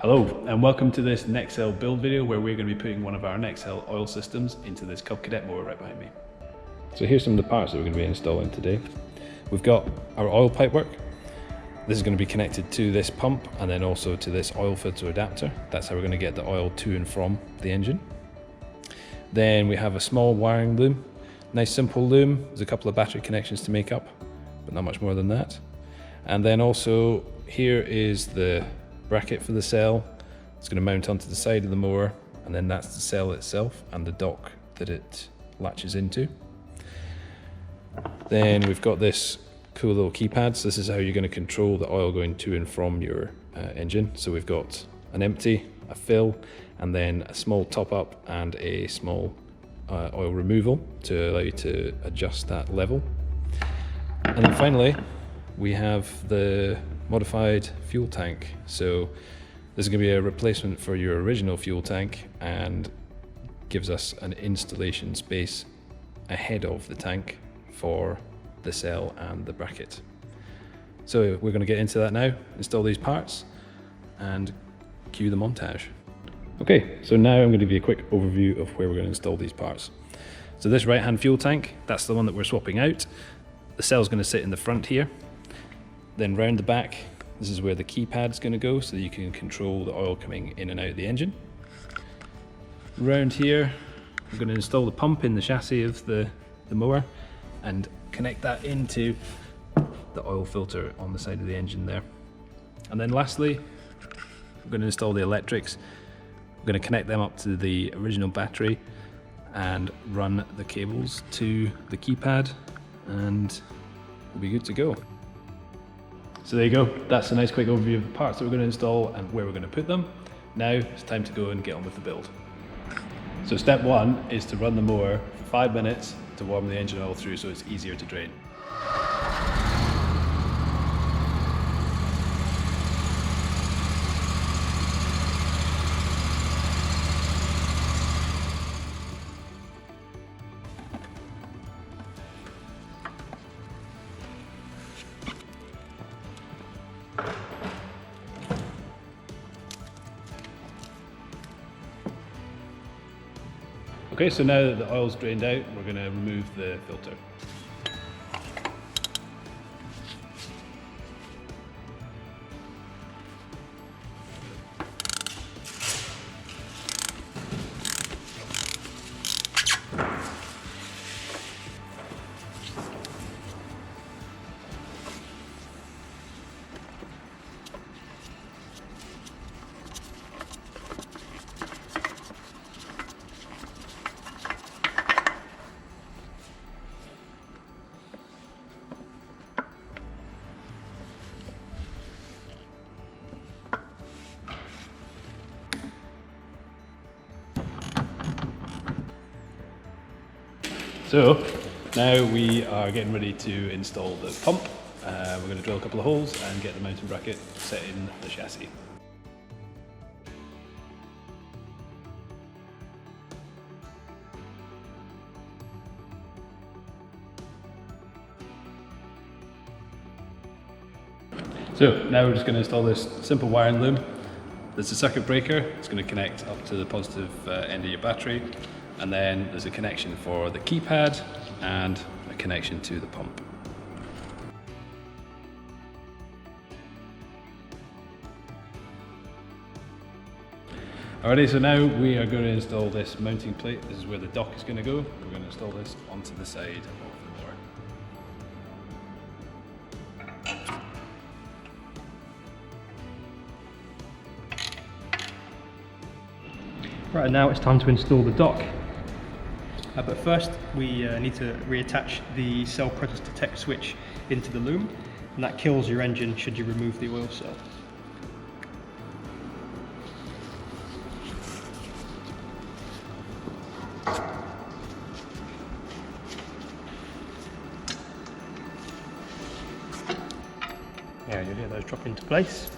Hello and welcome to this Nexcel build video where we're going to be putting one of our Nexcel oil systems into this Cub Cadet mower right behind me. So here's some of the parts that we're going to be installing today. We've got our oil pipework. This is going to be connected to this pump and then also to this oil filter adapter. That's how we're going to get the oil to and from the engine. Then we have a small wiring loom. Nice simple loom. There's a couple of battery connections to make up, but not much more than that. And then also here is the bracket for the cell. It's going to mount onto the side of the mower, and then that's the cell itself and the dock that it latches into. Then we've got this cool little keypad. So this is how you're going to control the oil going to and from your engine. So we've got an empty, a fill, and then a small top up and a small oil removal to allow you to adjust that level. And then finally we have the modified fuel tank. So this is going to be a replacement for your original fuel tank and gives us an installation space ahead of the tank for the cell and the bracket. So we're going to get into that now, install these parts and cue the montage. Okay, so now I'm going to give you a quick overview of where we're going to install these parts. So this right hand fuel tank, that's the one that we're swapping out. The cell's going to sit in the front here. Then round the back, this is where the keypad's going to go so that you can control the oil coming in and out of the engine. Round here, we're going to install the pump in the chassis of the mower and connect that into the oil filter on the side of the engine there. And then lastly, we're going to install the electrics. We're going to connect them up to the original battery and run the cables to the keypad, and we'll be good to go. So there you go, that's a nice quick overview of the parts that we're going to install and where we're going to put them. Now it's time to go and get on with the build. So step one is to run the mower for 5 minutes to warm the engine oil through so it's easier to drain. Okay, so now that the oil's drained out, we're going to remove the filter. So now we are getting ready to install the pump. We're going to drill a couple of holes and get the mounting bracket set in the chassis. So now we're just going to install this simple wiring loom. There's a circuit breaker. It's going to connect up to the positive end of your battery. And then there's a connection for the keypad and a connection to the pump. Alrighty, so now we are going to install this mounting plate. This is where the dock is going to go. We're going to install this onto the side of the mower. Right, now it's time to install the dock. But first we need to reattach the cell presence detect switch into the loom, and that kills your engine should you remove the oil cell. Yeah, you'll hear those drop into place.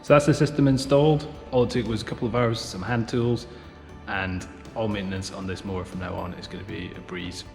So that's the system installed. All it took was a couple of hours, some hand tools, and all maintenance on this mower from now on is going to be a breeze.